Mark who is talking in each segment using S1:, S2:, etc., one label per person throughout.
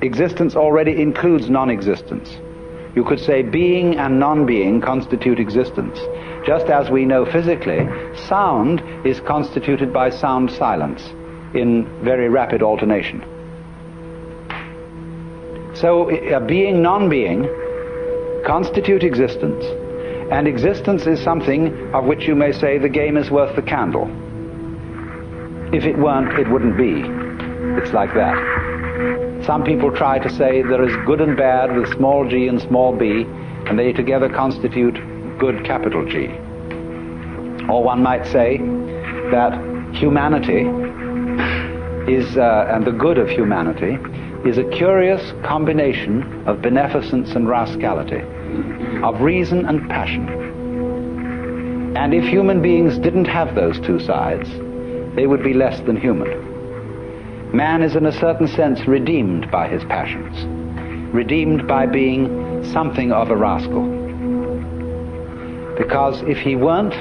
S1: existence already includes non-existence. You could say being and non-being constitute existence. Just as we know physically, sound is constituted by sound silence in very rapid alternation. So being, non-being constitute existence, and existence is something of which you may say the game is worth the candle. If it weren't, it wouldn't be. It's like that. Some people try to say there is good and bad with small g and small b, and they together constitute good capital G. Or one might say that humanity is, and the good of humanity, is a curious combination of beneficence and rascality, of reason and passion. And if human beings didn't have those two sides, they would be less than human. Man is in a certain sense redeemed by his passions, redeemed by being something of a rascal. Because if he weren't,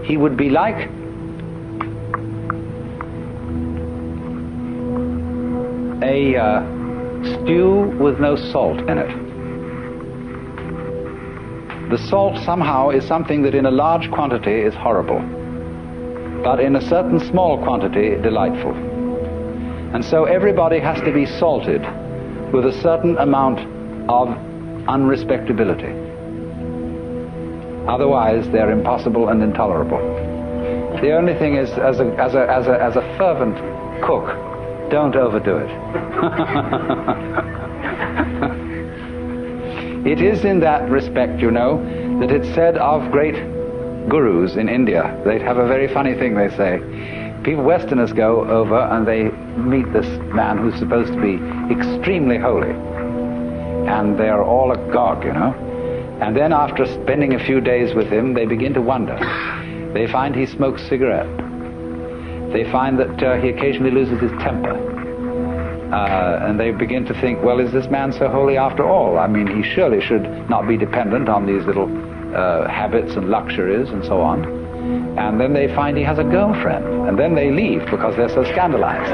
S1: he would be like a stew with no salt in it. The salt somehow is something that in a large quantity is horrible, but in a certain small quantity delightful. And so everybody has to be salted with a certain amount of unrespectability. Otherwise they're impossible and intolerable. The only thing is, as a fervent cook, don't overdo it. It is in that respect, you know, that it's said of great gurus in India. They have a very funny thing they say. People, Westerners, go over and they meet this man who's supposed to be extremely holy. And they're all agog, you know. And then after spending a few days with him, they begin to wonder. They find he smokes cigarette. They find that he occasionally loses his temper. And they begin to think, well, is this man so holy after all? I mean, he surely should not be dependent on these little habits and luxuries and so on. And then they find he has a girlfriend. And then they leave because they're so scandalized.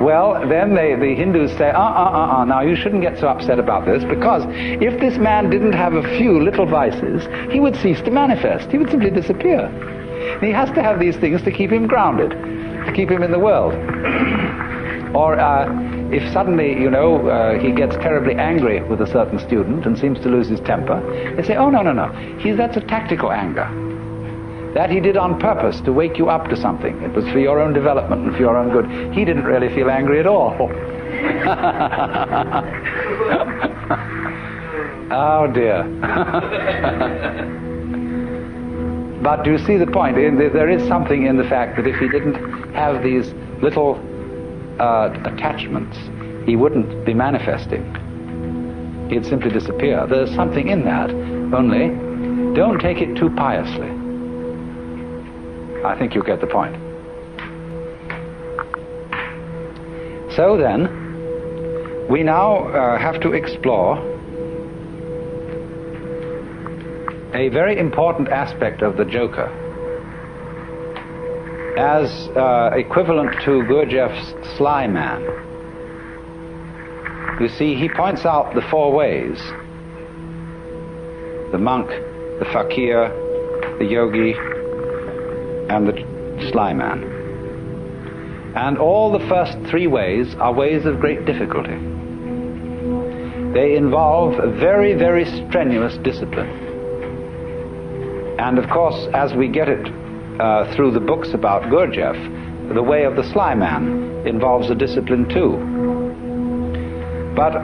S1: Well, then the Hindus say, now you shouldn't get so upset about this, because if this man didn't have a few little vices, he would cease to manifest. He would simply disappear. He has to have these things to keep him grounded, to keep him in the world. Or if suddenly, you know, he gets terribly angry with a certain student and seems to lose his temper, they say, oh, no, that's a tactical anger. That he did on purpose to wake you up to something. It was for your own development and for your own good. He didn't really feel angry at all. Oh dear. But do you see the point? There is something in the fact that if he didn't have these little attachments, he wouldn't be manifesting. He'd simply disappear. There's something in that, only don't take it too piously. I think you get the point. So then, we now have to explore a very important aspect of the Joker, as equivalent to Gurdjieff's Sly Man. You see, he points out the four ways: the monk, the fakir, the yogi, and the Sly Man. And all the first three ways are ways of great difficulty. They involve a very, very strenuous discipline. And of course, as we get it through the books about Gurdjieff, the way of the Sly Man involves a discipline too. But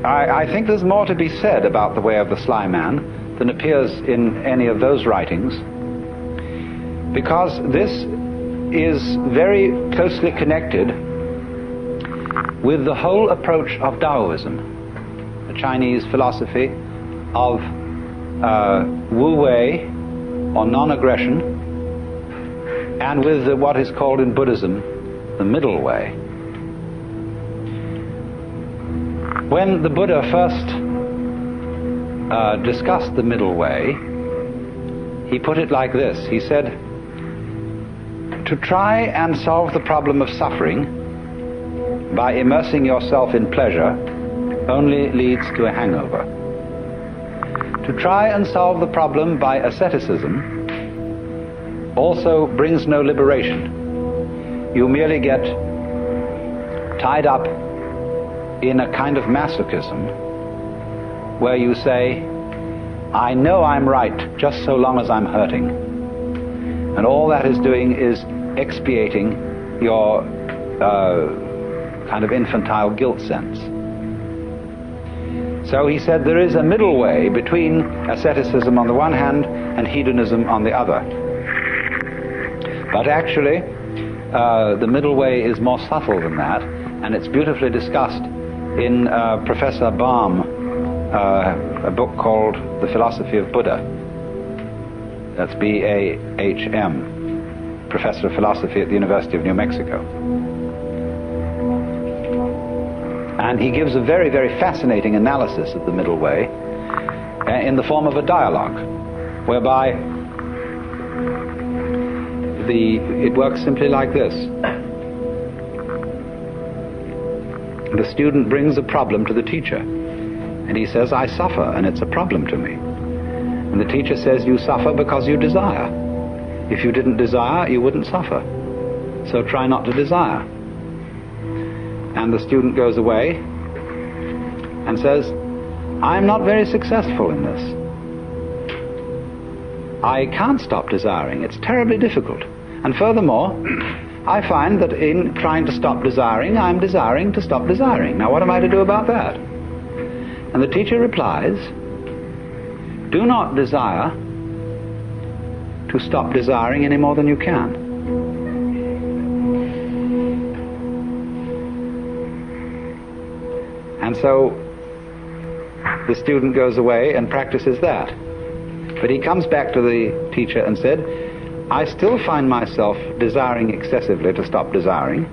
S1: I think there's more to be said about the way of the Sly Man than appears in any of those writings, because this is very closely connected with the whole approach of Taoism, the Chinese philosophy of Wu Wei, or non-aggression, and with what is called in Buddhism the middle way. When the Buddha first discussed the middle way, he put it like this. He said, To try and solve the problem of suffering by immersing yourself in pleasure only leads to a hangover. To try and solve the problem by asceticism also brings no liberation. You merely get tied up in a kind of masochism where you say, I know I'm right just so long as I'm hurting. And all that is doing is expiating your kind of infantile guilt sense. So he said there is a middle way between asceticism on the one hand and hedonism on the other. But actually, the middle way is more subtle than that, and it's beautifully discussed in Professor Baum, a book called The Philosophy of Buddha. That's B-A-H-M, Professor of Philosophy at the University of New Mexico. And he gives a very, very fascinating analysis of the middle way in the form of a dialogue, whereby it works simply like this. The student brings a problem to the teacher, and he says, I suffer, and it's a problem to me. And the teacher says, you suffer because you desire. If you didn't desire, you wouldn't suffer. So try not to desire. And the student goes away and says, I'm not very successful in this. I can't stop desiring. It's terribly difficult. And furthermore, I find that in trying to stop desiring, I'm desiring to stop desiring. Now, what am I to do about that? And the teacher replies, do not desire to stop desiring any more than you can. And so the student goes away and practices that. But he comes back to the teacher and said, I still find myself desiring excessively to stop desiring,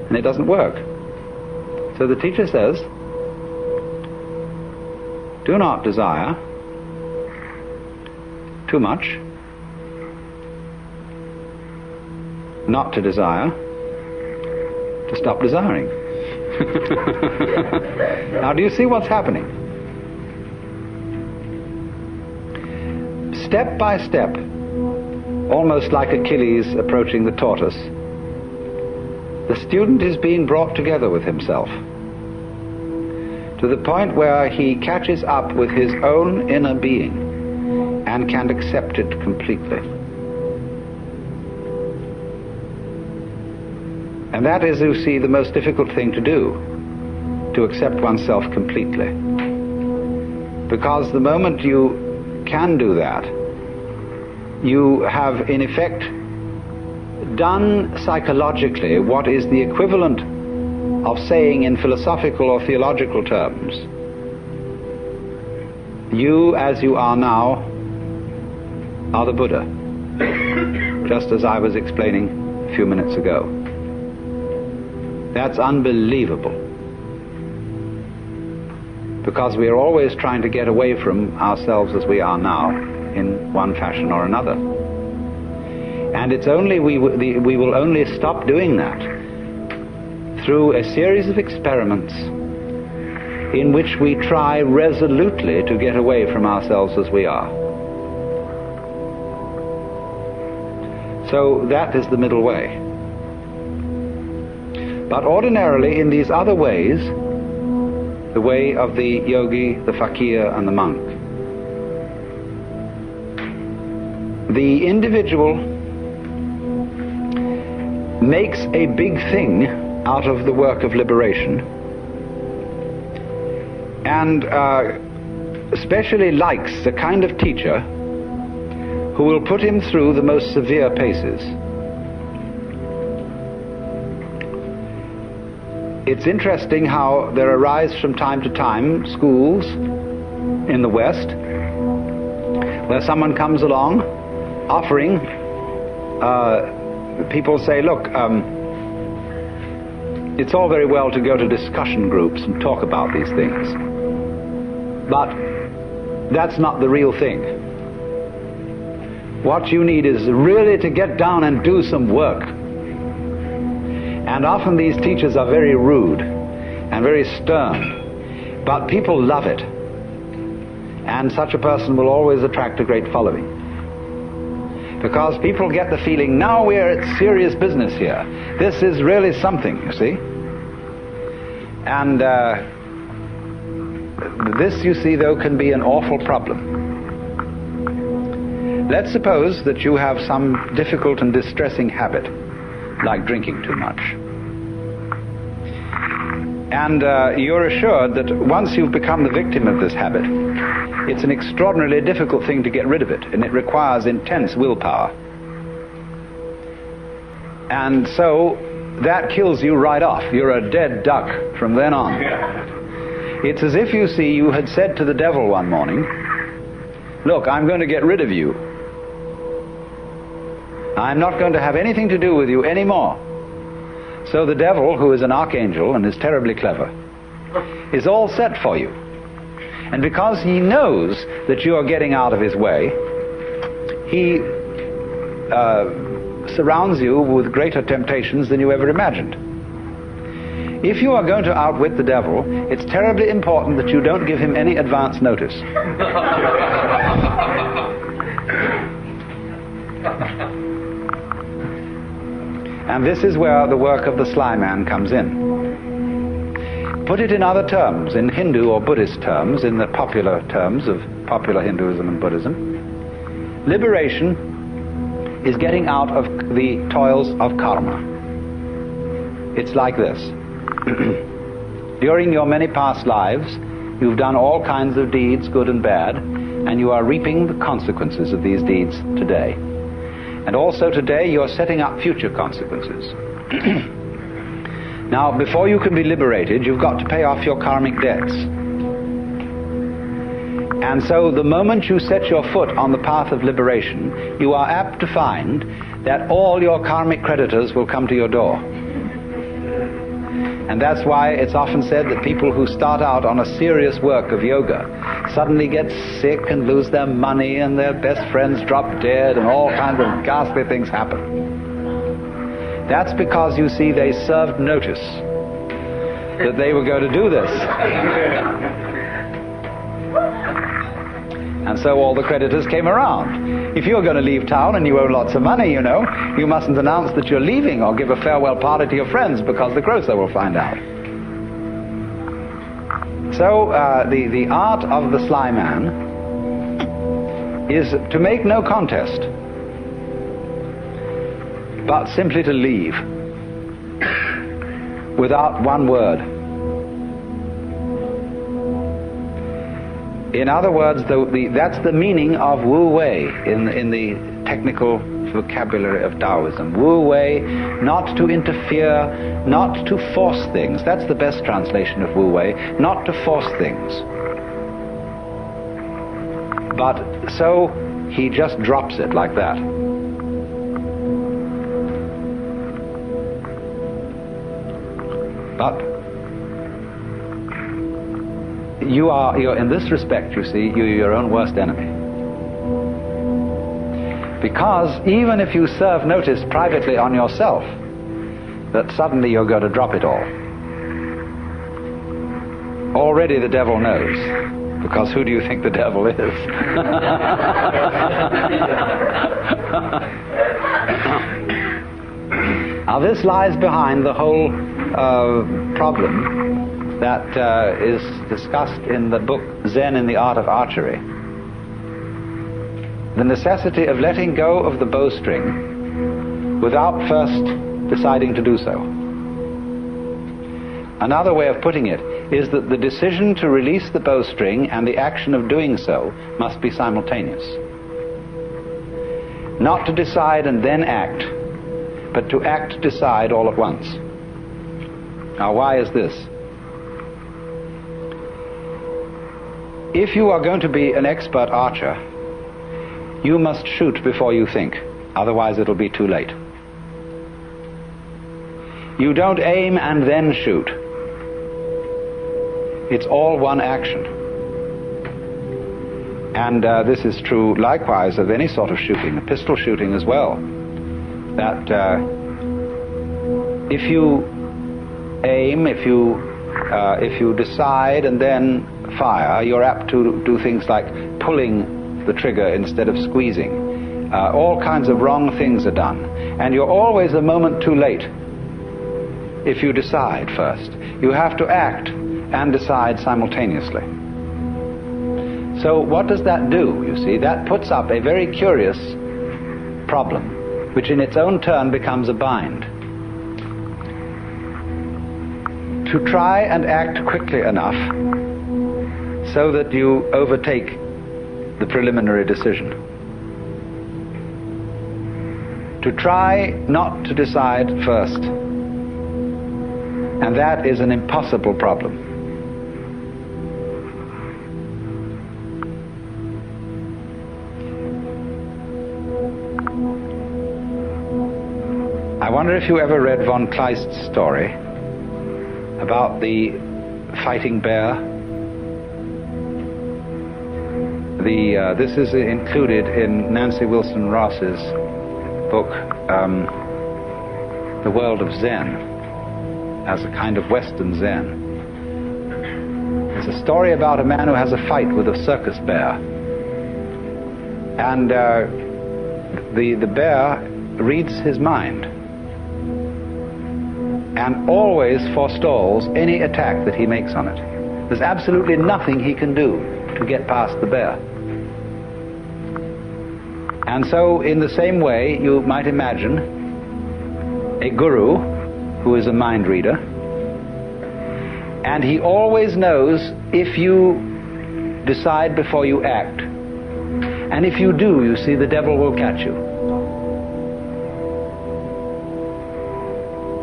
S1: and it doesn't work. So the teacher says, do not desire too much, not to desire, to stop desiring. Now, do you see what's happening? Step by step, almost like Achilles approaching the tortoise, the student is being brought together with himself to the point where he catches up with his own inner being and can accept it completely. And that is, you see, the most difficult thing to do, to accept oneself completely. Because the moment you can do that, you have in effect done psychologically what is the equivalent of saying in philosophical or theological terms, you as you are now are the Buddha, just as I was explaining a few minutes ago. That's unbelievable, because we are always trying to get away from ourselves as we are now in one fashion or another. And it's only we will only stop doing that through a series of experiments in which we try resolutely to get away from ourselves as we are. So that is the middle way. But ordinarily in these other ways, the way of the yogi, the fakir, and the monk, the individual makes a big thing out of the work of liberation, and especially likes the kind of teacher who will put him through the most severe paces. It's interesting how there arise from time to time schools in the West where someone comes along offering, people say, look, it's all very well to go to discussion groups and talk about these things, but that's not the real thing. What you need is really to get down and do some work. And often these teachers are very rude and very stern, but people love it. And such a person will always attract a great following. Because people get the feeling, now we're at serious business here. This is really something, you see. And this, you see, though, can be an awful problem. Let's suppose that you have some difficult and distressing habit, like drinking too much. And you're assured that once you've become the victim of this habit, it's an extraordinarily difficult thing to get rid of it, and it requires intense willpower. And so that kills you right off. You're a dead duck from then on. It's as if, you see, you had said to the devil one morning, look, I'm going to get rid of you. I'm not going to have anything to do with you anymore. So the devil, who is an archangel and is terribly clever, is all set for you. And because he knows that you are getting out of his way, he surrounds you with greater temptations than you ever imagined. If you are going to outwit the devil, it's terribly important that you don't give him any advance notice. And this is where the work of the sly man comes in. Put it in other terms, in Hindu or Buddhist terms, in the popular terms of popular Hinduism and Buddhism. Liberation is getting out of the toils of karma. It's like this. During your many past lives, you've done all kinds of deeds, good and bad, and you are reaping the consequences of these deeds today. And also today you're setting up future consequences. Now, before you can be liberated, you've got to pay off your karmic debts. And so the moment you set your foot on the path of liberation, you are apt to find that all your karmic creditors will come to your door. And that's why it's often said that people who start out on a serious work of yoga suddenly get sick and lose their money and their best friends drop dead and all kinds of ghastly things happen. That's because, you see, they served notice that they were going to do this. And so all the creditors came around. If you're going to leave town and you owe lots of money, you know, you mustn't announce that you're leaving or give a farewell party to your friends because the grocer will find out. So the art of the sly man is to make no contest, but simply to leave without one word. In other words, that's the meaning of Wu Wei in the technical vocabulary of Taoism. Wu Wei, not to interfere, not to force things. That's the best translation of Wu Wei, not to force things. But so he just drops it like that. But you're in this respect, you see, you're your own worst enemy. Because even if you serve notice privately on yourself that suddenly you're going to drop it all, already the devil knows. Because who do you think the devil is? Now this lies behind the whole problem that is discussed in the book Zen in the Art of Archery. The necessity of letting go of the bowstring without first deciding to do so. Another way of putting it is that the decision to release the bowstring and the action of doing so must be simultaneous. Not to decide and then act, but to act, decide all at once. Now, why is this? If you are going to be an expert archer, you must shoot before you think, otherwise it'll be too late. You don't aim and then shoot. It's all one action. And this is true likewise of any sort of shooting, pistol shooting as well. That if you aim, if you decide and then fire, you're apt to do things like pulling the trigger instead of squeezing. All kinds of wrong things are done. And you're always a moment too late if you decide first. You have to act and decide simultaneously. So what does that do, you see? That puts up a very curious problem, which in its own turn becomes a bind. To try and act quickly enough so that you overtake the preliminary decision. To try not to decide first. And that is an impossible problem. I wonder if you ever read von Kleist's story about the fighting bear. This is included in Nancy Wilson Ross's book, The World of Zen, as a kind of Western Zen. It's a story about a man who has a fight with a circus bear. And the bear reads his mind and always forestalls any attack that he makes on it. There's absolutely nothing he can do to get past the bear. And so, in the same way, you might imagine a guru who is a mind reader, and he always knows if you decide before you act. And if you do, you see, the devil will catch you.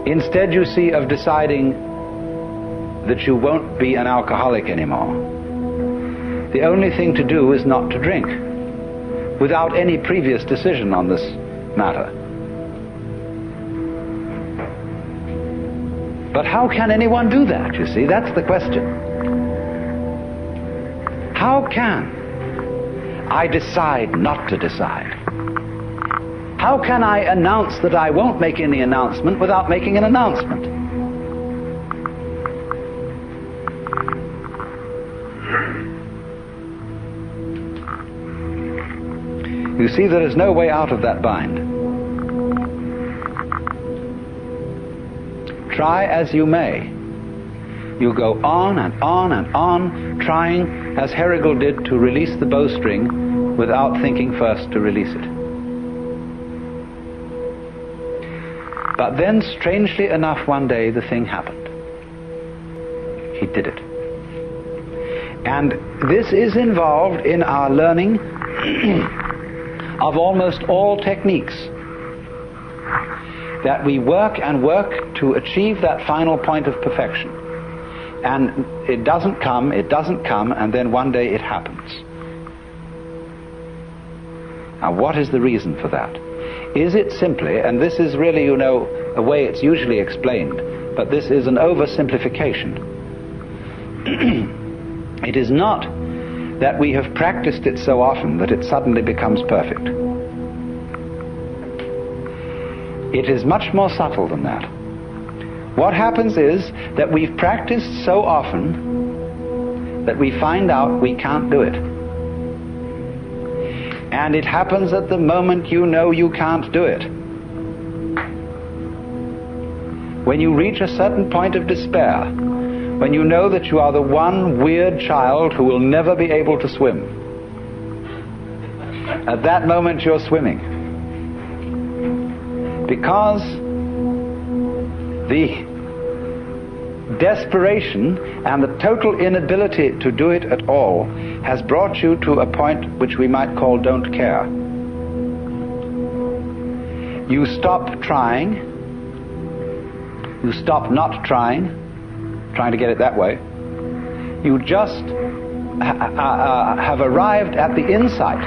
S1: Instead, you see, of deciding that you won't be an alcoholic anymore, the only thing to do is not to drink, without any previous decision on this matter. But how can anyone do that, you see? That's the question. How can I decide not to decide? How can I announce that I won't make any announcement without making an announcement? You see, there is no way out of that bind. Try as you may, you go on and on and on, trying, as Herrigal did, to release the bowstring without thinking first to release it. But then, strangely enough, one day the thing happened. He did it. And this is involved in our learning of almost all techniques. That we work and work to achieve that final point of perfection. And it doesn't come, and then one day it happens. Now, what is the reason for that? Is it simply, and this is really, you know, a way it's usually explained, but this is an oversimplification. It is not that we have practiced it so often that it suddenly becomes perfect. It is much more subtle than that. What happens is that we've practiced so often that we find out we can't do it. And it happens at the moment you know you can't do it. When you reach a certain point of despair, when you know that you are the one weird child who will never be able to swim, at that moment you're swimming. Because the desperation and the total inability to do it at all has brought you to a point which we might call don't care. You stop trying, you stop not trying to get it that way. You just have arrived at the insight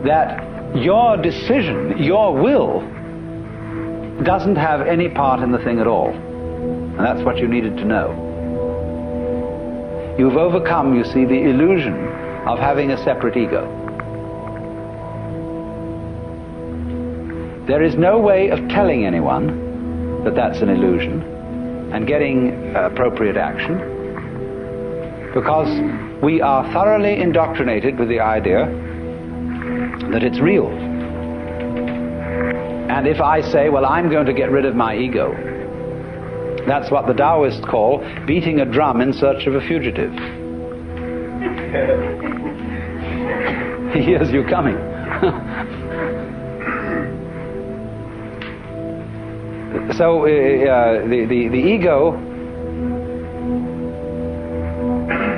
S1: that your decision, your will, doesn't have any part in the thing at all. And that's what you needed to know. You've overcome, you see, the illusion of having a separate ego. There is no way of telling anyone that that's an illusion and getting appropriate action, because we are thoroughly indoctrinated with the idea that it's real. And if I say, well, I'm going to get rid of my ego, that's what the Taoists call beating a drum in search of a fugitive. He hears you coming. So the ego,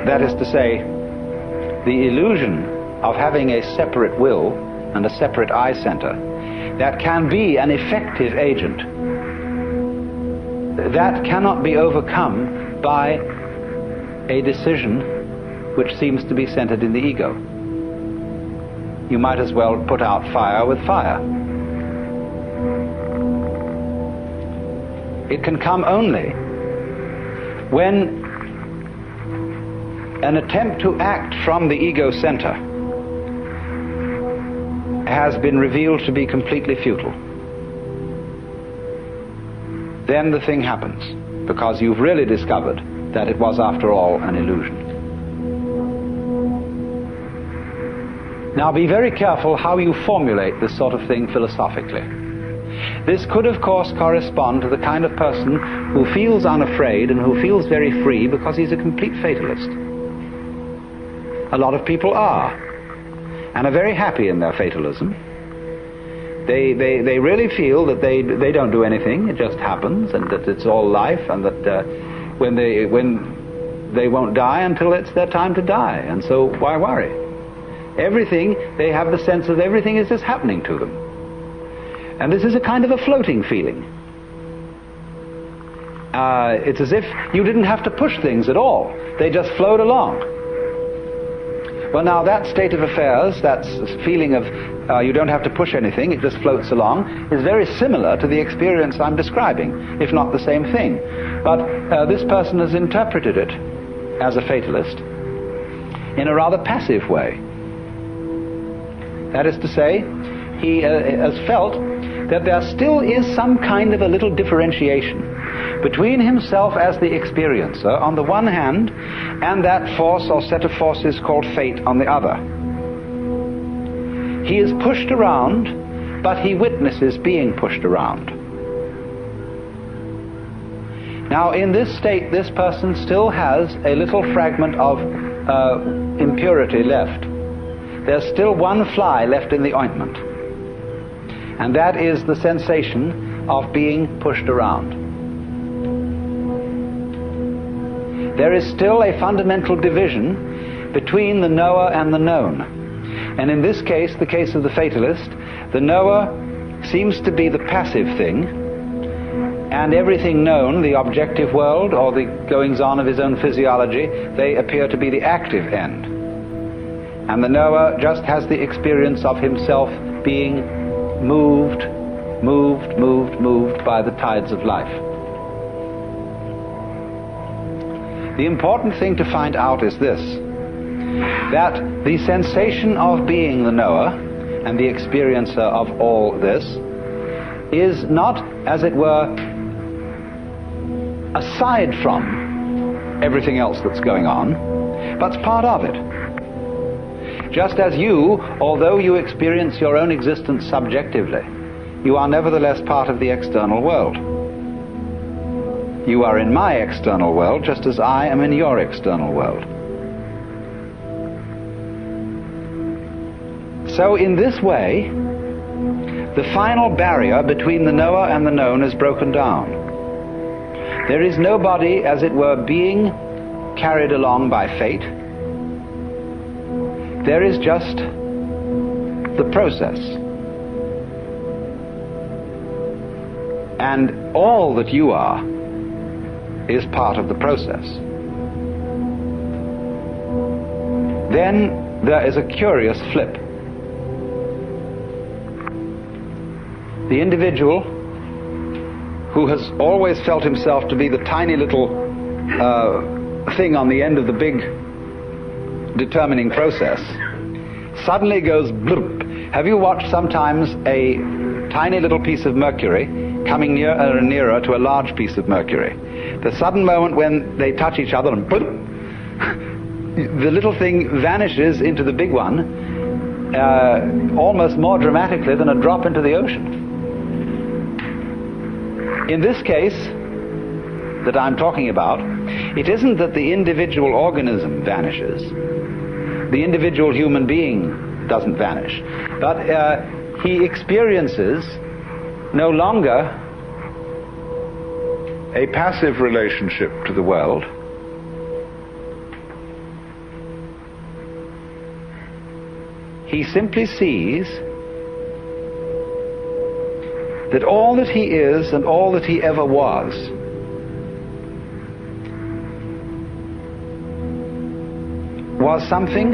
S1: that is to say, the illusion of having a separate will and a separate I center, that can be an effective agent, that cannot be overcome by a decision which seems to be centered in the ego. You might as well put out fire with fire. It can come only when an attempt to act from the ego center has been revealed to be completely futile. Then the thing happens, because you've really discovered that it was, after all, an illusion. Now, be very careful how you formulate this sort of thing philosophically. This could, of course, correspond to the kind of person who feels unafraid and who feels very free because he's a complete fatalist. A lot of people are, and are very happy in their fatalism. They really feel that they don't do anything, it just happens, and that it's all life, and that when they won't die until it's their time to die, and so why worry? Everything, they have the sense of everything is just happening to them. And this is a kind of a floating feeling. It's as if you didn't have to push things at all. They just flowed along. Well, now that state of affairs, that feeling of you don't have to push anything, it just floats along, is very similar to the experience I'm describing, if not the same thing. But this person has interpreted it as a fatalist in a rather passive way. That is to say, he has felt that there still is some kind of a little differentiation between himself as the experiencer on the one hand and that force or set of forces called fate on the other. He is pushed around, but he witnesses being pushed around. Now, in this state, this person still has a little fragment of impurity left. There's still one fly left in the ointment, and that is the sensation of being pushed around. There is still a fundamental division between the knower and the known. And in this case, the case of the fatalist, the knower seems to be the passive thing, and everything known, the objective world or the goings-on of his own physiology, they appear to be the active end. And the knower just has the experience of himself being moved by the tides of life. The important thing to find out is this, that the sensation of being the knower and the experiencer of all this is not, as it were, aside from everything else that's going on, but part of it. Just as you, although you experience your own existence subjectively, you are nevertheless part of the external world. You are in my external world just as I am in your external world. So in this way, the final barrier between the knower and the known is broken down. There is nobody, as it were, being carried along by fate. There is just the process. And all that you are is part of the process. Then there is a curious flip. The individual who has always felt himself to be the tiny little thing on the end of the big determining process suddenly goes bloop. Have you watched sometimes a tiny little piece of mercury coming nearer and nearer to a large piece of mercury? The sudden moment when they touch each other and bloop, the little thing vanishes into the big one almost more dramatically than a drop into the ocean. In this case that I'm talking about, it isn't that the individual organism vanishes. The individual human being doesn't vanish. But he experiences no longer a passive relationship to the world, he simply sees that all that he is and all that he ever was something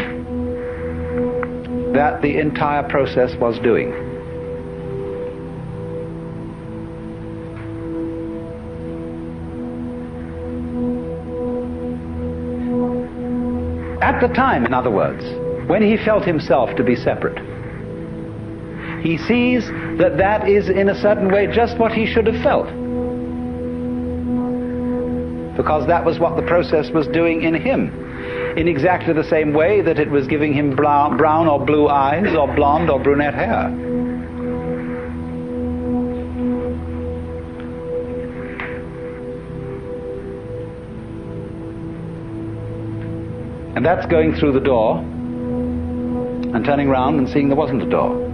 S1: that the entire process was doing. At the time, in other words, when he felt himself to be separate, he sees that that is in a certain way just what he should have felt, because that was what the process was doing in him, in exactly the same way that it was giving him brown or blue eyes or blonde or brunette hair. And that's going through the door and turning around and seeing there wasn't a door.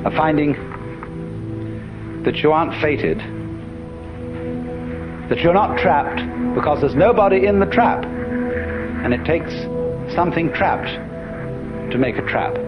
S1: Of finding that you aren't fated, that you're not trapped, because there's nobody in the trap, and it takes something trapped to make a trap.